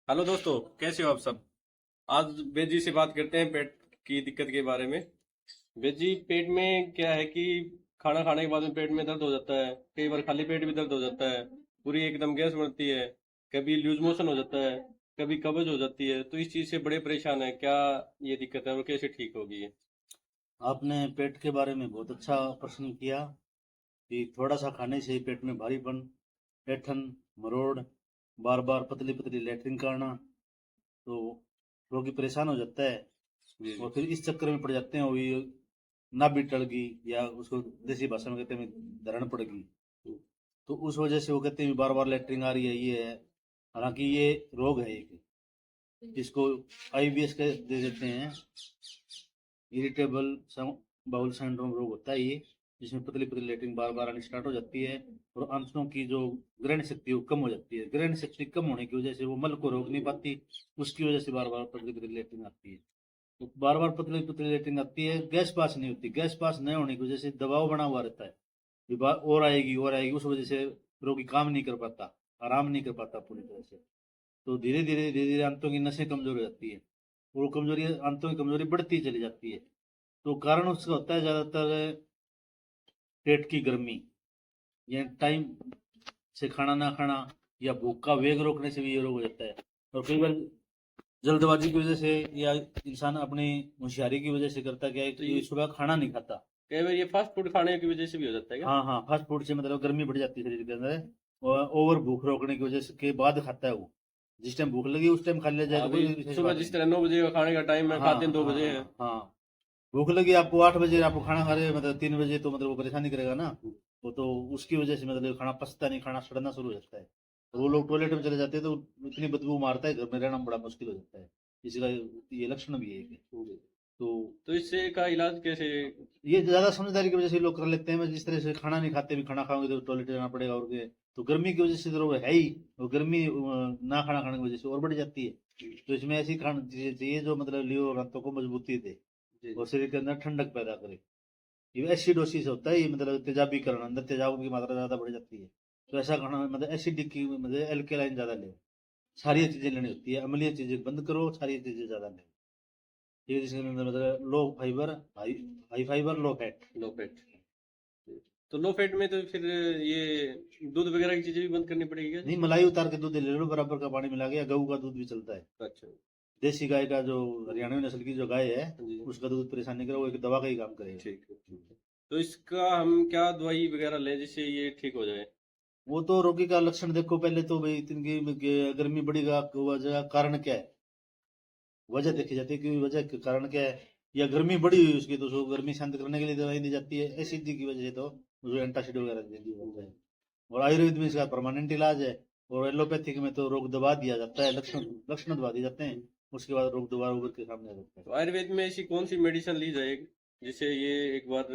Hello दोस्तों, कैसे हो आप सब। आज बेजी से बात करते हैं पेट की दिक्कत के बारे में। बेजी, पेट में क्या है कि खाना खाने के बाद में पेट में दर्द हो जाता है। कई बार खाली पेट भी दर्द हो जाता है। पूरी एकदम गैस बनती है। कभी लूज मोशन हो जाता है। कभी कब्ज हो जाती है। तो इस चीज से बड़े परेशान है। क्या ये दिक्कत है और कैसे ठीक होगी ये। आपने पेट के बारे में बहुत अच्छा प्रश्न किया कि थोड़ा सा खाने से ही पेट में भारीपन, ऐंठन, मरोड़, बार बार पतली पतली लैट्रिन करना, तो रोगी परेशान हो जाता है। जी जी। और फिर इस चक्कर में पड़ जाते हैं, वही नाभि टल गई या उसको देसी भाषा में कहते हैं धरण पड़ गई। तो उस वजह से वो कहते हैं बार बार लैट्रिन आ रही है, ये है। हालांकि ये रोग है एक, जिसको आईबीएस के दे देते हैं, इरिटेबल बाउल सिंड्रोम रोग होता है ये, जिसमें पतली पतली लैट्रिन बार बार आनी स्टार्ट हो जाती है और आंतों की जो ग्रहण शक्ति है वो कम हो जाती है। ग्रहण शक्ति कम होने की वजह से वो मल को रोक नहीं पाती, उसकी वजह से बार बार पतली पतली लैट्रिन आती है। तो बार बार पतली पतली लैट्रिन आती है, गैस पास नहीं होती। गैस पास नहीं होने की वजह से दबाव बना हुआ रहता है, ये बात और आएगी, उस वजह से रोगी काम नहीं कर पाता, आराम नहीं कर पाता पूरी तरह से। तो धीरे धीरे आंतों की नसें कमजोर हो जाती है, वो कमजोरी, आंतों की कमजोरी बढ़ती चली जाती है। तो कारण उसका होता है ज्यादातर पेट की गर्मी, या टाइम से खाना ना खाना, या भूख का वेग रोकने से भी ये रोग हो जाता है। और कई बार जल्दबाजी की वजह से, या इंसान अपनी होशियारी की वजह से करता क्या है तो कि ये सुबह खाना नहीं खाता। कई बार ये फास्ट फूड खाने की वजह से भी हो जाता है क्या। हाँ हाँ, फास्ट फूड से मतलब गर्मी बढ़ जाती है शरीर के अंदर, और ओवर भूख रोकने की वजह से के बाद खाता है वो। जिस टाइम भूख लगी उस टाइम खा लिया जाए तो अभी कोई विशेष सुबह बात जिस नहीं। तरह 9 बजे का खाने का टाइम है, हाँ खाते हैं दो हाँ बजे है। हाँ हाँ, भूख लगी आपको 8 बजे, आपको खाना खा रहे हैं मतलब 3 बजे, तो मतलब वो परेशानी करेगा ना। वो तो उसकी वजह से मतलब खाना पचता नहीं, खाना सड़ना शुरू हो जाता है। और वो लोग टॉयलेट में चले जाते हैं तो इतनी बदबू मारता है, घर में रहना बड़ा मुश्किल हो जाता है। इसका ये लक्षण भी है एक। तो तो इससे का इलाज कैसे। ये ज्यादा समझदारी की वजह से लोग कर लेते हैं, जिस तरह से खाना नहीं खाते भी खाना खाओगे तो टॉयलेट जाना पड़ेगा, और तो गर्मी की वजह से तो है ही, और गर्मी ना खाना खाने की वजह से और बढ़ जाती है। तो इसमें ऐसी खाना चीजें चाहिए जो मतलब लीवर और आंतों को मजबूती दे जी और जी। शरीर के अंदर ठंडक पैदा करे। ये एसिडोसिस होता है, ये मतलब तेजाबीकरण, अंदर तेजाब की मात्रा ज्यादा बढ़ जाती है। तो ऐसा खाना मतलब एसिडिक की मतलब एल्केलाइन ज्यादा ले, सारी चीजें लेनी होती है, अम्लीय चीजें बंद करो, सारी चीजें ज्यादा ले। ये जिसके अंदर मतलब low fibre, high high fibre, low fat. Low fat. तो लो फैट में तो फिर ये दूध वगैरह की चीजें भी बंद करनी पड़ेगी क्या नहीं, जी। मलाई उतार के दूध ले लो बराबर का, पानी मिला के, या गऊ का दूध भी चलता है। अच्छा। देसी गाय का, जो हरियाणवी नस्ल की जो गाय है, जी। उसका दूध परेशान नहीं करेगा, वो एक दवा का ही काम करेगा। ठीक है ठीक है। तो इसका हम क्या दवाई वगैरह लें जिससे ये ठीक हो जाए। वो तो रोगी का लक्षण देखो पहले तो भाई, इतनी गर्मी बढ़ेगा, वजह कारण क्या है, वजह देखी जाती है कि वजह के कारण क्या है। या गर्मी बढ़ी हुई उसकी, तो उसको गर्मी शांत करने के लिए दवाई दी जाती है। एसिडिटी की वजह से तो उसको एंटासिड वगैरह दे दी जाता है। और आयुर्वेद में इसका परमानेंट इलाज है। और एलोपैथिक में तो रोग दबा दिया जाता है, लक्षण लक्षण दबा दिए जाते हैं, उसके बाद रोग दोबारा उभर के सामने आ जाता है। तो आयुर्वेद में ऐसी कौन सी मेडिसिन ली जाए जिससे ये एक बार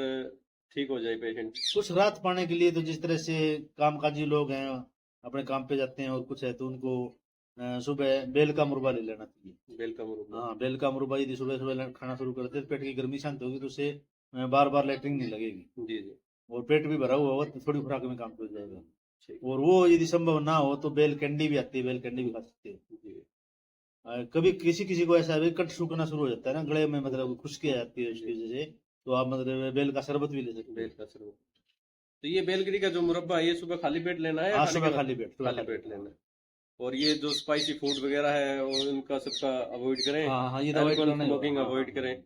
ठीक हो जाए पेशेंट। कुछ राहत पाने के लिए तो जिस तरह से कामकाजी लोग हैं, अपने काम पे जाते हैं और कुछ है, तो उनको सुबह बेल का मुरब्बा ले लेना चाहिए। बेल का मुरब्बा। हाँ, बेल का मुरब्बा यदि सुबह सुबह खाना शुरू करते हैं, तो पेट की गर्मी शांत होगी, तो उससे बार बार लेटरिन नहीं लगेगी, जी जी। और पेट भी भरा हुआ होगा तो थोड़ी खुराक में काम कर जाएगा। ठीक। और वो यदि संभव ना हो तो बेल कैंडी भी आती है, बेल कैंडी भी खा सकते हैं। जी। कभी किसी किसी को ऐसा है कट सूखना शुरू हो जाता है ना गले में, मतलब खुश्की आ जाती है उसकी वजह से, तो आप मतलब बेल का शरबत भी ले सकते बेल हैं। का शरबत। तो ये बेलगिरी का जो मुरब्बा है ये सुबह खाली पेट लेना है या हाँ, खाने के सुबह बाद। खाली पेट, सुबह खाली खाली पेट पेट, हाँ। लेना है। और ये जो स्पाइसी फूड वगैरह है और इनका सबका अवॉइड करें। हाँ हाँ, ये तो अवॉइड अल्कोहल करना ही होगा, स्मोकिंग हाँ हाँ अवॉइड हाँ। करें।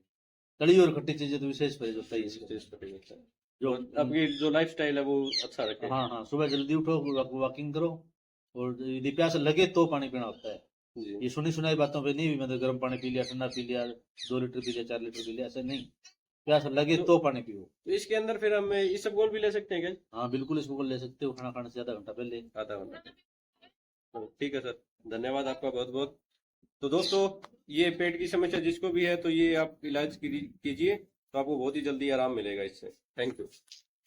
तली और खट्टी चीजें तो विशेष परहेज होता है इसका। विशेष करें अच्छा। जो और आपकी जो लाइफ स्टाइल है वो अच्छा रखें। हाँ हाँ, सुबह जल्दी उठो, वॉकिंग करो, और यदि प्यास लगे तो पानी पीना होता है। जी। ये सुनी सुनाई बातों पे नहीं भी, मतलब गर्म पानी पी लिया, ठंडा पी लिया, 2 लीटर पी लिया, 4 लीटर पी लिया, ऐसा नहीं। प्यास लगे तो, तो पानी पियो। तो इसके अंदर फिर हम इसबगोल भी ले सकते हैं क्या। हाँ बिल्कुल, इसको ले सकते हो खाना खाने से आधा घंटा पहले। आधा घंटा। तो ठीक है सर। धन्यवाद आपका बहुत बहुत। तो दोस्तों, ये पेट की समस्या जिसको भी है तो ये आप इलाज कीजिए तो आपको बहुत ही जल्दी आराम मिलेगा इससे। Thank you.